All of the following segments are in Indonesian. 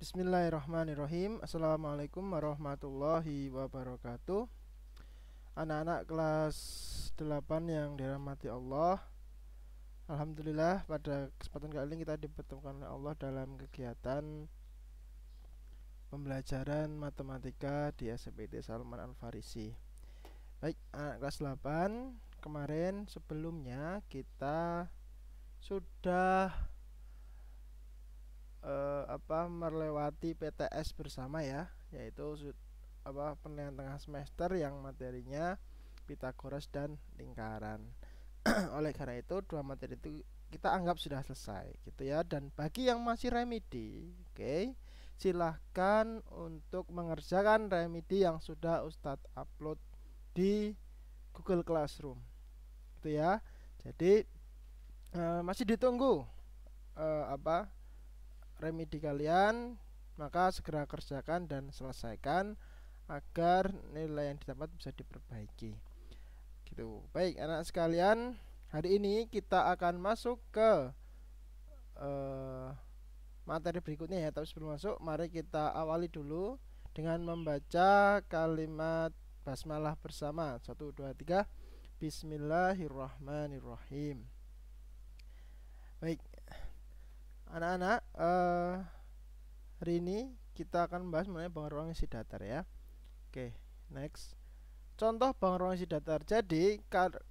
Bismillahirrahmanirrahim. Assalamualaikum warahmatullahi wabarakatuh. Anak-anak kelas 8 yang dirahmati Allah, Alhamdulillah pada kesempatan kali ini kita dipertemukan oleh Allah dalam kegiatan pembelajaran matematika di SMPT Salman Al Farisi. Baik, anak kelas 8, kemarin sebelumnya kita sudah melewati PTS bersama ya, yaitu penilaian tengah semester yang materinya Pitagoras dan lingkaran. Oleh karena itu dua materi itu kita anggap sudah selesai gitu ya. Dan bagi yang masih remedi, silahkan untuk mengerjakan remedi yang sudah Ustadz upload di Google Classroom gitu ya. Jadi masih ditunggu remedi kalian, maka segera kerjakan dan selesaikan agar nilai yang didapat bisa diperbaiki gitu. Baik anak sekalian, hari ini kita akan masuk ke materi berikutnya ya. Tapi sebelum masuk, mari kita awali dulu dengan membaca kalimat basmalah bersama. 1, 2, 3. Bismillahirrahmanirrahim. Baik anak-anak, hari ini kita akan membahas mengenai bangun ruang isi datar ya. Oke, next. Contoh bangun ruang isi datar. Jadi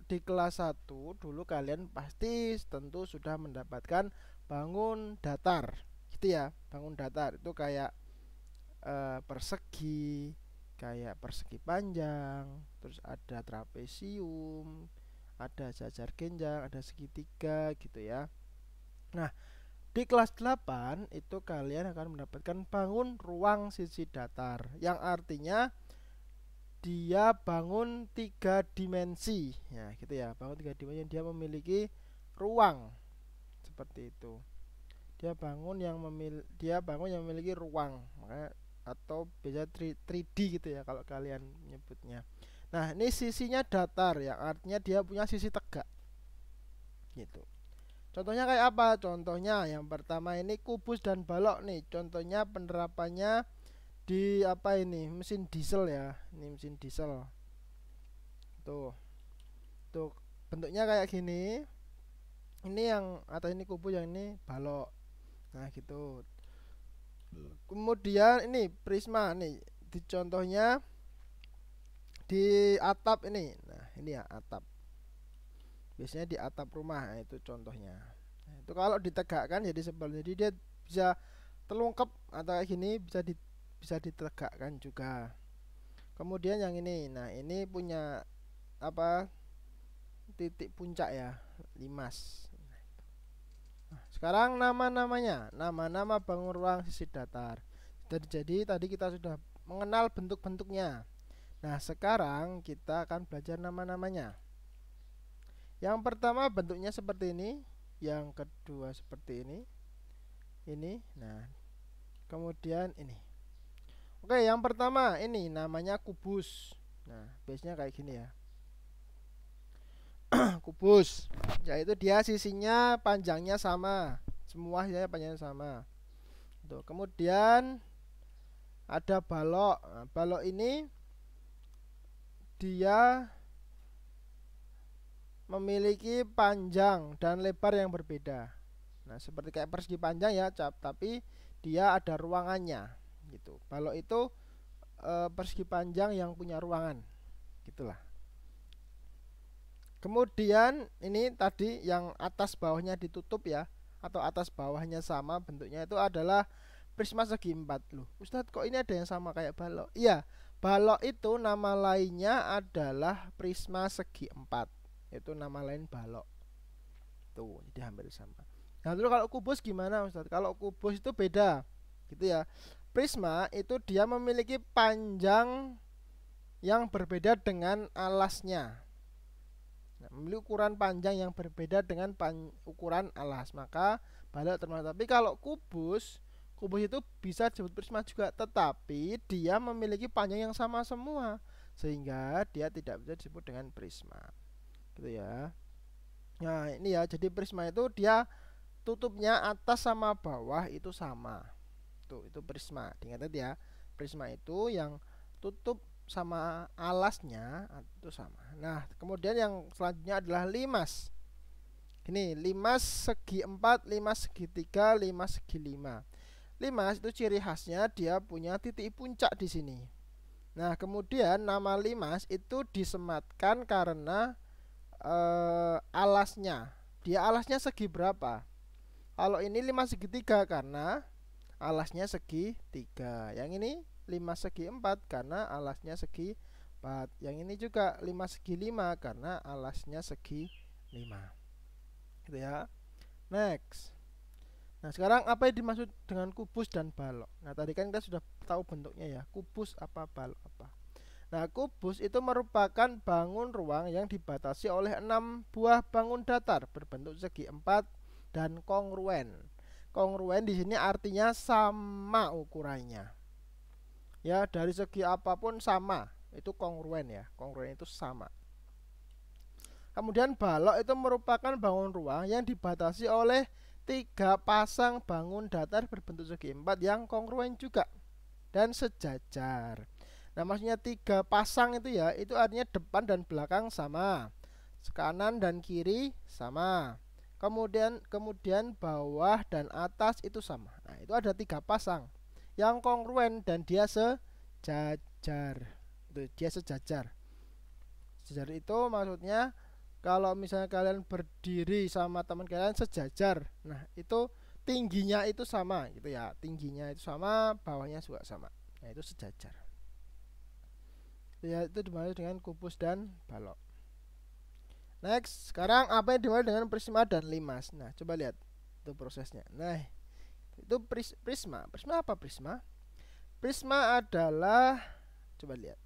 di kelas 1 dulu kalian pasti tentu sudah mendapatkan bangun datar gitu ya. Bangun datar itu kayak persegi, kayak persegi panjang, terus ada trapesium, ada jajar genjang, ada segitiga gitu ya. Nah, di kelas 8 itu kalian akan mendapatkan bangun ruang sisi datar, yang artinya dia bangun 3 dimensi ya gitu ya. Bangun 3 dimensi, dia memiliki ruang seperti itu. Dia bangun yang memiliki ruang, makanya atau biasa 3D gitu ya kalau kalian menyebutnya. Nah, ini sisinya datar, yang artinya dia punya sisi tegak gitu. Contohnya kayak apa? Contohnya yang pertama ini kubus dan balok nih. Contohnya penerapannya di mesin diesel ya. Ini mesin diesel. Tuh. Tuh bentuknya kayak gini. Ini yang atas ini kubus, yang ini balok. Nah, gitu. Kemudian ini prisma nih. Di contohnya di atap ini. Nah, ini ya atap. Biasanya di atap rumah, nah, itu contohnya. Nah, itu kalau ditegakkan jadi seperti, jadi dia bisa terlungkap atau kayak gini, bisa ditegakkan juga. Kemudian yang ini, nah ini punya titik puncak ya, limas. Nah, sekarang nama-namanya, nama-nama bangun ruang sisi datar. Jadi tadi kita sudah mengenal bentuk-bentuknya. Nah, sekarang kita akan belajar nama-namanya. Yang pertama bentuknya seperti ini, yang kedua seperti ini. Nah, kemudian ini. Oke, yang pertama ini namanya kubus. Nah, biasanya kayak gini ya. Kubus, yaitu dia sisinya panjangnya sama, semua ya panjangnya sama. Tuh, kemudian ada balok. Nah, balok ini dia memiliki panjang dan lebar yang berbeda. Nah, seperti kayak persegi panjang ya, tapi dia ada ruangannya gitu. Balok itu persegi panjang yang punya ruangan, gitulah. Kemudian ini tadi yang atas bawahnya ditutup ya, atau atas bawahnya sama bentuknya, itu adalah prisma segi 4. Loh, Ustadz kok ini ada yang sama kayak balok? Iya, balok itu nama lainnya adalah prisma segi 4. Itu nama lain balok. Tuh, jadi hampir sama. Nah, terus kalau kubus gimana, Ustadz? Kalau kubus itu beda, gitu ya. Prisma itu dia memiliki panjang yang berbeda dengan alasnya. Nah, memiliki ukuran panjang yang berbeda dengan ukuran alas, maka balok termasuk. Tapi kalau kubus itu bisa disebut prisma juga, tetapi dia memiliki panjang yang sama semua, sehingga dia tidak bisa disebut dengan prisma. Gitu ya. Nah, ini ya, jadi prisma itu dia tutupnya atas sama bawah itu sama. itu prisma. Diingat ya, prisma itu yang tutup sama alasnya itu sama. Nah, kemudian yang selanjutnya adalah limas. Ini limas segi 4, limas segi 3, limas segi 5. Limas itu ciri khasnya dia punya titik puncak di sini. Nah, kemudian nama limas itu disematkan karena alasnya. Dia alasnya segi berapa? Kalau ini 5 segi 3 karena alasnya segi 3. Yang ini 5 segi 4 karena alasnya segi 4. Yang ini juga 5 segi 5 karena alasnya segi 5. Gitu ya. Next. Nah, sekarang apa yang dimaksud dengan kubus dan balok? Nah, tadi kan kita sudah tahu bentuknya ya. Kubus apa, balok apa. Nah, kubus itu merupakan bangun ruang yang dibatasi oleh 6 buah bangun datar berbentuk segi 4 dan kongruen. Kongruen di sini artinya sama ukurannya. Ya, dari segi apapun sama. Itu kongruen ya. Kongruen itu sama. Kemudian balok itu merupakan bangun ruang yang dibatasi oleh 3 pasang bangun datar berbentuk segi 4 yang kongruen juga dan sejajar. Nah, maksudnya 3 pasang itu ya, itu artinya depan dan belakang sama, kanan dan kiri sama, kemudian bawah dan atas itu sama. Nah, itu ada 3 pasang yang kongruen dan dia sejajar. Itu dia sejajar. Sejajar itu maksudnya kalau misalnya kalian berdiri sama teman kalian sejajar, nah itu tingginya itu sama gitu ya, tingginya itu sama, bawahnya juga sama. Nah, itu sejajar. Ya, itu dimaksud dengan kubus dan balok. Next, sekarang apa yang dimaksud dengan prisma dan limas? Nah, coba lihat itu prosesnya. Nah, itu prisma. Prisma apa prisma? Prisma adalah, coba lihat.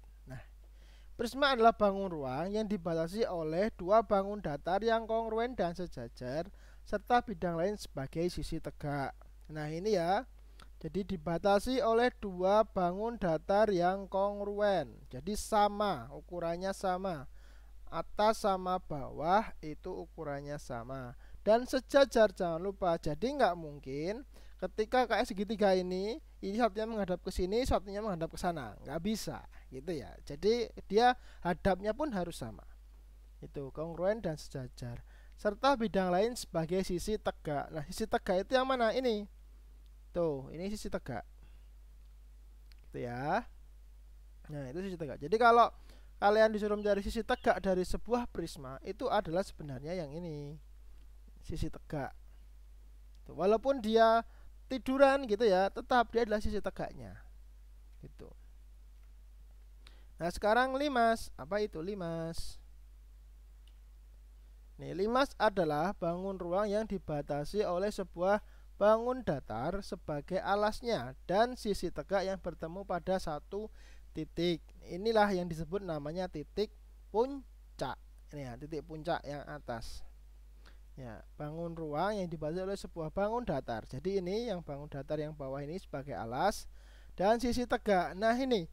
Prisma adalah bangun ruang yang dibatasi oleh 2 bangun datar yang kongruen dan sejajar serta bidang lain sebagai sisi tegak. Nah, ini ya. Jadi dibatasi oleh 2 bangun datar yang kongruen. Jadi sama, ukurannya sama. Atas sama bawah itu ukurannya sama. Dan sejajar, jangan lupa. Jadi nggak mungkin ketika kayak segitiga ini satunya menghadap ke sini, satunya menghadap ke sana, nggak bisa gitu ya. Jadi dia hadapnya pun harus sama. Itu kongruen dan sejajar. Serta bidang lain sebagai sisi tegak. Nah, sisi tegak itu yang mana? Ini. Tuh, ini sisi tegak. Gitu ya. Nah, itu sisi tegak. Jadi kalau kalian disuruh mencari sisi tegak dari sebuah prisma, itu adalah sebenarnya yang ini. Sisi tegak. Tuh, walaupun dia tiduran gitu ya, tetap dia adalah sisi tegaknya gitu. Nah, sekarang limas. Apa itu limas? Nih, limas adalah bangun ruang yang dibatasi oleh sebuah bangun datar sebagai alasnya dan sisi tegak yang bertemu pada satu titik. Inilah yang disebut namanya titik puncak. Ini ya, titik puncak yang atas. Ya, bangun ruang yang dibatasi oleh sebuah bangun datar. Jadi ini yang bangun datar yang bawah ini sebagai alas dan sisi tegak. Nah, ini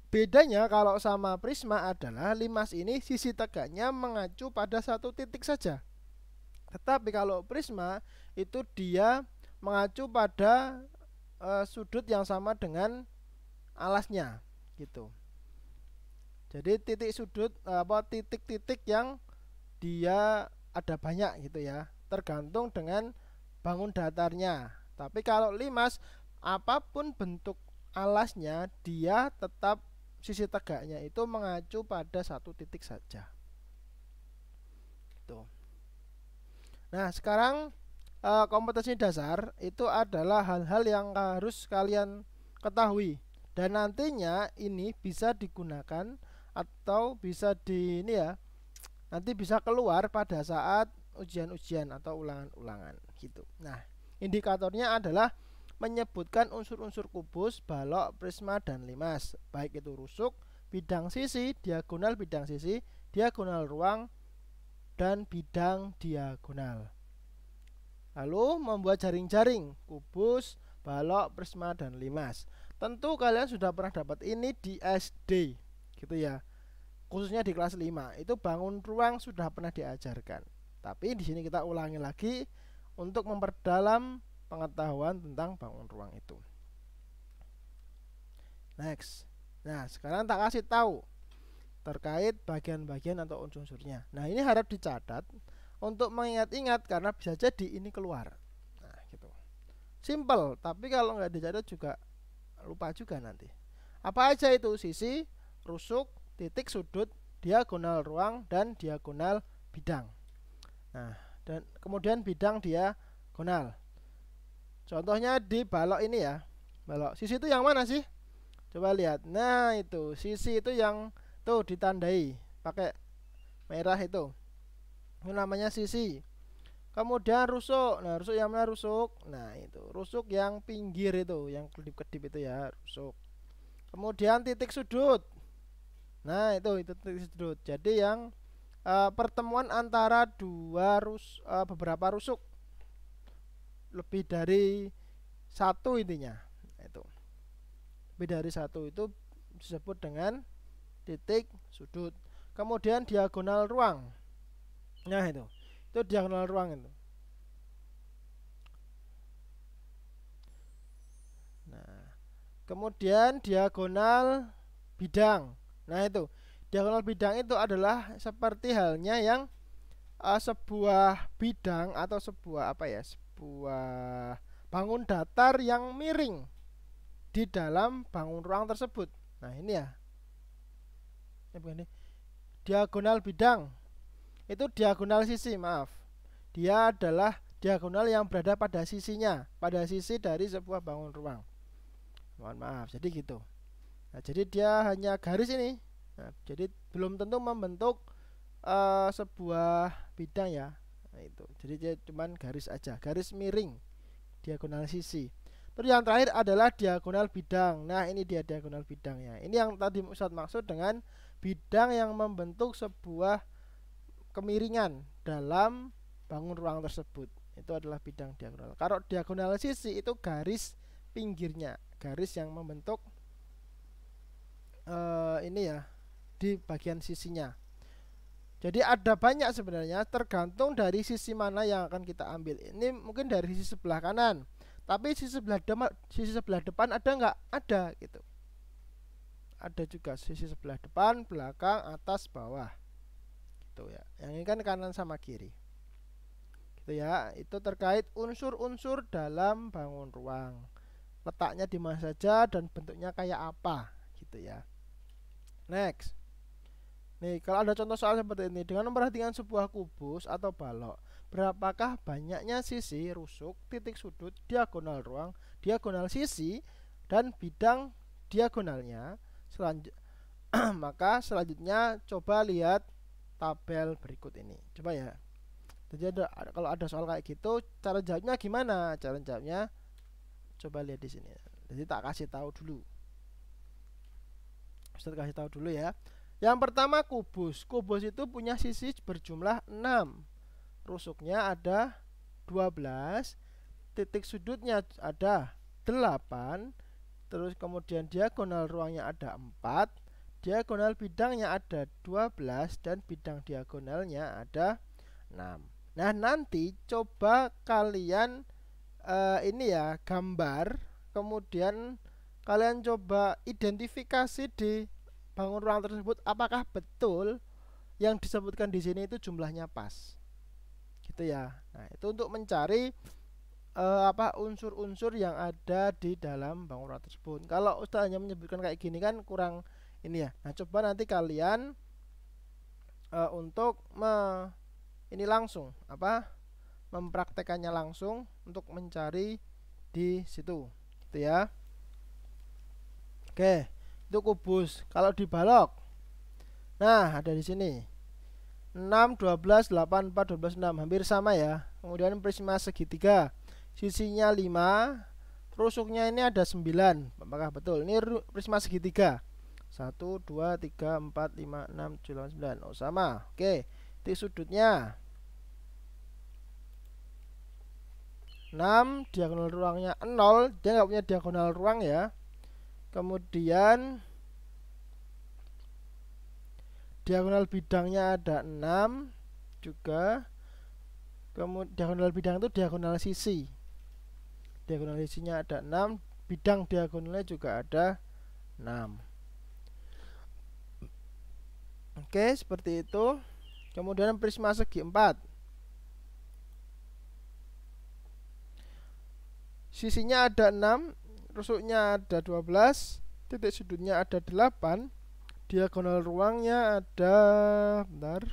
bedanya kalau sama prisma adalah limas ini sisi tegaknya mengacu pada satu titik saja. Tetapi kalau prisma itu dia mengacu pada sudut yang sama dengan alasnya gitu. Jadi titik sudut titik-titik yang dia ada banyak gitu ya, tergantung dengan bangun datarnya. Tapi kalau limas, apapun bentuk alasnya, dia tetap sisi tegaknya itu mengacu pada satu titik saja. Tuh. Nah, sekarang kompetensi dasar itu adalah hal-hal yang harus kalian ketahui dan nantinya ini bisa digunakan atau bisa nanti bisa keluar pada saat ujian-ujian atau ulangan-ulangan gitu. Nah, indikatornya adalah menyebutkan unsur-unsur kubus, balok, prisma, dan limas, baik itu rusuk, bidang sisi, diagonal bidang sisi, diagonal ruang, dan bidang diagonal. Lalu membuat jaring-jaring kubus, balok, prisma, dan limas. Tentu kalian sudah pernah dapat ini di SD gitu ya. Khususnya di kelas 5 itu bangun ruang sudah pernah diajarkan. Tapi di sini kita ulangi lagi untuk memperdalam pengetahuan tentang bangun ruang itu. Next. Nah, sekarang tak kasih tahu terkait bagian-bagian atau unsur-unsurnya. Nah, ini harap dicatat untuk mengingat-ingat karena bisa jadi ini keluar. Nah, gitu. Simple, tapi kalau nggak dicatat juga lupa juga nanti. Apa aja itu? Sisi, rusuk, titik sudut, diagonal ruang, dan diagonal bidang. Nah, dan kemudian bidang diagonal. Contohnya di balok ini ya. Balok. Sisi itu yang mana sih? Coba lihat. Nah, itu. Sisi itu yang tuh ditandai pakai merah itu. Itu namanya sisi. Kemudian rusuk. Nah, rusuk yang mana rusuk? Nah, itu. Rusuk yang pinggir itu, yang kedip-kedip itu ya, rusuk. Kemudian titik sudut. Nah, itu titik sudut. Jadi yang pertemuan antara beberapa rusuk. Lebih dari satu intinya. Itu. Lebih dari satu itu disebut dengan titik sudut. Kemudian diagonal ruang. Nah, itu diagonal ruang itu. Nah, kemudian diagonal bidang. Nah, itu diagonal bidang itu adalah seperti halnya yang sebuah bidang atau sebuah apa ya, sebuah bangun datar yang miring di dalam bangun ruang tersebut. Nah, ini ya. Ini bukan ini. Diagonal bidang itu diagonal sisi, maaf. Dia adalah diagonal yang berada pada sisinya, pada sisi dari sebuah bangun ruang. Mohon maaf, jadi gitu. Nah, jadi dia hanya garis ini. Nah, jadi belum tentu membentuk sebuah bidang ya. Nah, itu. Jadi dia cuman garis aja, garis miring, diagonal sisi. Terus yang terakhir adalah diagonal bidang. Nah, ini dia diagonal bidangnya. Ini yang tadi Ustaz maksud dengan bidang yang membentuk sebuah kemiringan dalam bangun ruang tersebut. Itu adalah bidang diagonal. Kalau diagonal sisi itu garis pinggirnya, garis yang membentuk ini ya, di bagian sisinya. Jadi ada banyak sebenarnya, tergantung dari sisi mana yang akan kita ambil. Ini mungkin dari sisi sebelah kanan, tapi sisi sebelah depan ada nggak? Ada gitu. Ada juga sisi sebelah depan, belakang, atas, bawah. Gitu ya. Yang ini kan kanan sama kiri. Gitu ya. Itu terkait unsur-unsur dalam bangun ruang. Letaknya di mana saja dan bentuknya kayak apa, gitu ya. Next. Nih, kalau ada contoh soal seperti ini, dengan memperhatikan sebuah kubus atau balok, berapakah banyaknya sisi, rusuk, titik sudut, diagonal ruang, diagonal sisi, dan bidang diagonalnya? Maka selanjutnya coba lihat tabel berikut ini. Coba ya. Jadi kalau ada soal kayak gitu, cara jawabnya gimana? Cara jawabnya coba lihat di sini. Jadi tak kasih tahu dulu. Ustaz kasih tahu dulu ya. Yang pertama kubus. Kubus itu punya sisi berjumlah 6. Rusuknya ada 12. Titik sudutnya ada 8. Terus kemudian diagonal ruangnya ada 4. Diagonal bidangnya ada 12. Dan bidang diagonalnya ada 6. Nah, nanti coba kalian ini ya, gambar. Kemudian kalian coba identifikasi di bangun ruang tersebut apakah betul yang disebutkan di sini itu jumlahnya pas, gitu ya. Nah, itu untuk mencari unsur-unsur yang ada di dalam bangun ruang tersebut. Kalau Ustaz hanya menyebutkan kayak gini kan kurang ini ya. Nah, coba nanti kalian untuk ini langsung mempraktekannya langsung untuk mencari di situ, gitu ya. Oke. Itu kubus. Kalau dibalok, nah ada di sini 6, 12, 8, 4, 12, 6 hampir sama ya. Kemudian prisma segitiga, sisinya 5, rusuknya ini ada 9. Apakah betul? Ini prisma segitiga. 1, 2, 3, 4, 5, 6, 7, 9. Oh, sama. Oke. Titik sudutnya 6, diagonal ruangnya 0. Dia nggak punya diagonal ruang ya. Kemudian diagonal bidangnya ada 6 juga. Kemudian diagonal bidang itu diagonal sisi. Diagonal sisinya ada 6, bidang diagonalnya juga ada 6. Oke, seperti itu. Kemudian prisma segi 4. Sisinya ada 6, rusuknya ada 12, titik sudutnya ada 8, diagonal ruangnya ada, bentar,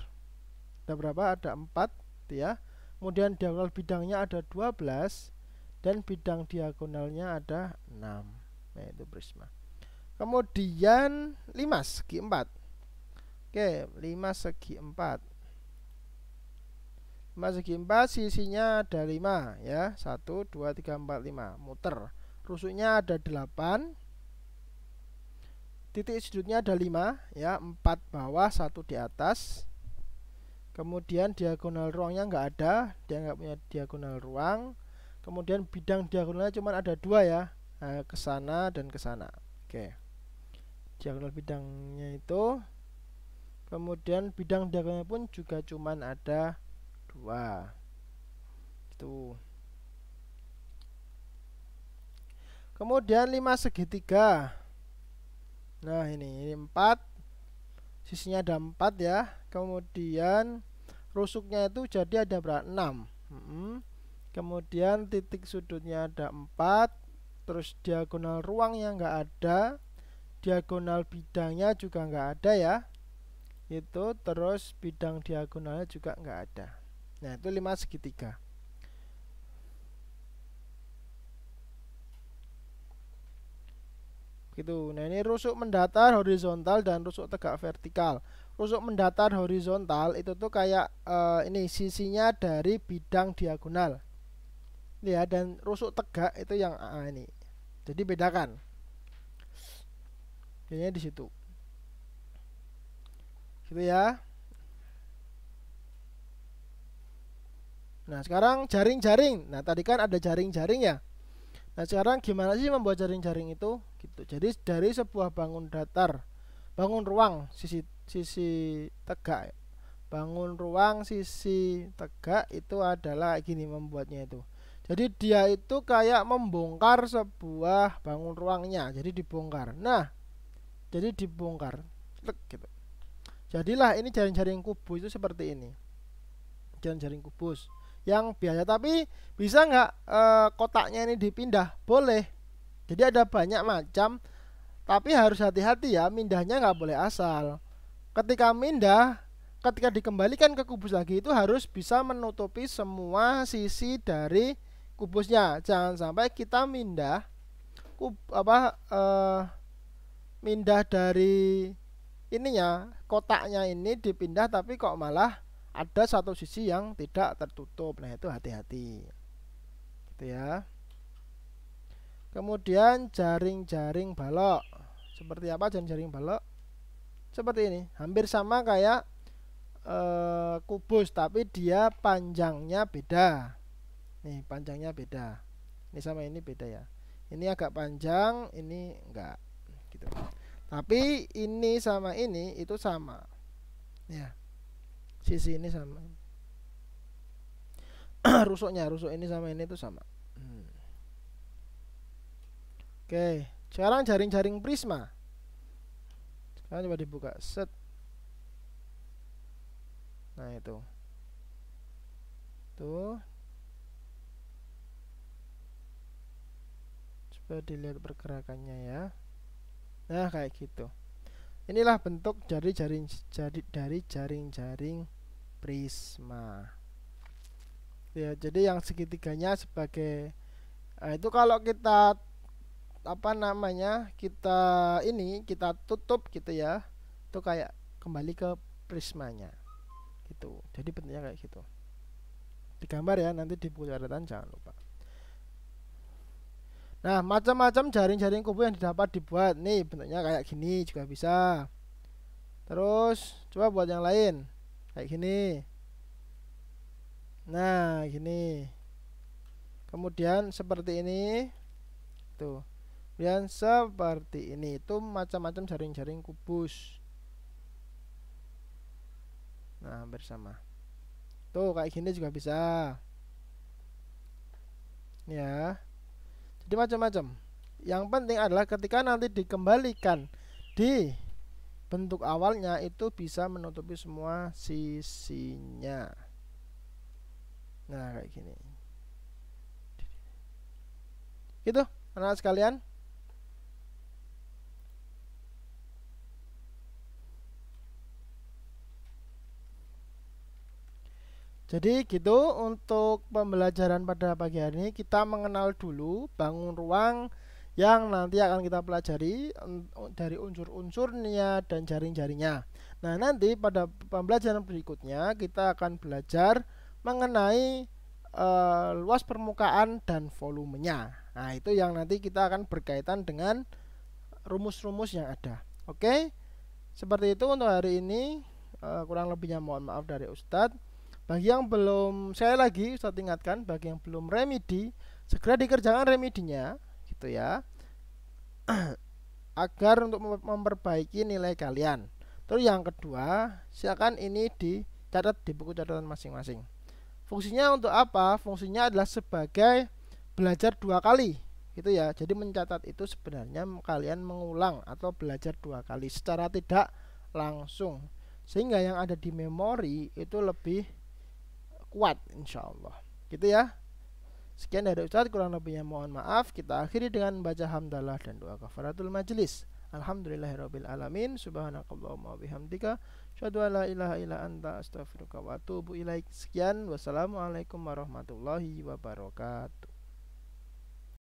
ada berapa? Ada 4 ya. Kemudian diagonal bidangnya ada 12 dan bidang diagonalnya ada 6. Nah, itu prisma. Kemudian 5 segi 4. Oke, 5 segi 4. 5 segi 4, sisinya ada 5 ya. 1 2 3 4 5. Muter. Rusuknya ada 8. Titik sudutnya ada 5 ya, 4 bawah, 1 di atas. Kemudian diagonal ruangnya nggak ada, dia nggak punya diagonal ruang. Kemudian bidang diagonalnya cuma ada 2 ya, ke sana dan ke sana. Oke, diagonal bidangnya itu. Kemudian bidang diagonalnya pun juga cuma ada 2. Itu. Kemudian 5 segitiga. Nah, ini 4. Sisinya ada 4 ya. Kemudian rusuknya itu jadi ada berapa? 6. Kemudian titik sudutnya ada 4. Terus diagonal ruangnya nggak ada. Diagonal bidangnya juga nggak ada ya. Itu terus bidang diagonalnya juga nggak ada. Nah, itu 5 segitiga. Gitu. Nah, ini rusuk mendatar horizontal dan rusuk tegak vertikal. Rusuk mendatar horizontal itu tuh kayak ini sisinya dari bidang diagonal. Ya, dan rusuk tegak itu yang ini. Jadi bedakan. Ini di situ. Gitu ya. Nah, sekarang jaring-jaring. Nah, tadi kan ada jaring-jaring ya. Nah, sekarang gimana sih membuat jaring-jaring itu? Gitu. Jadi dari sebuah bangun datar, bangun ruang sisi tegak. Bangun ruang sisi tegak itu adalah gini membuatnya itu. Jadi dia itu kayak membongkar sebuah bangun ruangnya. Jadi dibongkar. Nah, jadi dibongkar. Gitu. Jadilah ini jaring-jaring kubus itu seperti ini. Jaring-jaring kubus yang biasa, tapi bisa nggak kotaknya ini dipindah? Boleh. Jadi ada banyak macam, tapi harus hati-hati ya, mindahnya nggak boleh asal. Ketika mindah, ketika dikembalikan ke kubus lagi itu harus bisa menutupi semua sisi dari kubusnya. Jangan sampai kita mindah mindah dari ininya, kotaknya ini dipindah tapi kok malah ada satu sisi yang tidak tertutup. Nah, itu hati-hati. Gitu ya. Kemudian jaring-jaring balok. Seperti apa jaring-jaring balok? Seperti ini. Hampir sama kayak kubus, tapi dia panjangnya beda. Nih, panjangnya beda. Ini sama ini beda ya. Ini agak panjang, ini enggak. Gitu. Tapi ini sama ini itu sama. Ya. Sisi ini sama. Rusuk ini sama ini itu sama. Oke, sekarang jaring-jaring prisma. Sekarang coba dibuka. Set. Nah, itu. Tuh. Coba dilihat pergerakannya ya. Nah, kayak gitu. Inilah bentuk dari jaring-jaring prisma. Ya, jadi yang segitiganya sebagai itu kalau kita kita tutup gitu ya, itu kayak kembali ke prismanya gitu. Jadi bentuknya kayak gitu. Digambar ya, nanti di buku catatan jangan lupa. Nah, macam-macam jaring-jaring kubus yang dapat dibuat. Nih, bentuknya kayak gini juga bisa. Terus, coba buat yang lain. Kayak gini. Nah, gini. Kemudian seperti ini. Tuh. Kemudian seperti ini. Itu macam-macam jaring-jaring kubus. Nah, bersama. Tuh, kayak gini juga bisa. Ya. Jadi macam-macam. Yang penting adalah ketika nanti dikembalikan di bentuk awalnya itu bisa menutupi semua sisinya. Nah, kayak gini. Gitu, anak sekalian. Jadi gitu untuk pembelajaran pada pagi hari ini kita mengenal dulu bangun ruang yang nanti akan kita pelajari dari unsur-unsurnya dan jaring-jaringnya. Nah, nanti pada pembelajaran berikutnya kita akan belajar mengenai luas permukaan dan volumenya. Nah, itu yang nanti kita akan berkaitan dengan rumus-rumus yang ada. Oke? Seperti itu untuk hari ini. Kurang lebihnya mohon maaf dari Ustadz. Bagi yang belum, saya lagi Ustadz ingatkan, bagi yang belum remedi, segera dikerjakan remedinya, gitu ya, agar untuk memperbaiki nilai kalian. Terus yang kedua, silakan ini dicatat di buku catatan masing-masing. Fungsinya untuk apa? Fungsinya adalah sebagai belajar 2 kali, gitu ya. Jadi mencatat itu sebenarnya kalian mengulang atau belajar 2 kali secara tidak langsung, sehingga yang ada di memori itu lebih kuat insyaallah, gitu ya. Sekian dari Ustadz, kurang lebihnya mohon maaf. Kita akhiri dengan membaca hamdalah dan doa kafaratul majelis. Alhamdulillahirabbil alamin. Subhanakallahumma wabihamdika asyhadu an la ilaha illa anta astaghfiruka wa atubu ilaik. Sekian, wassalamualaikum warahmatullahi wabarakatuh.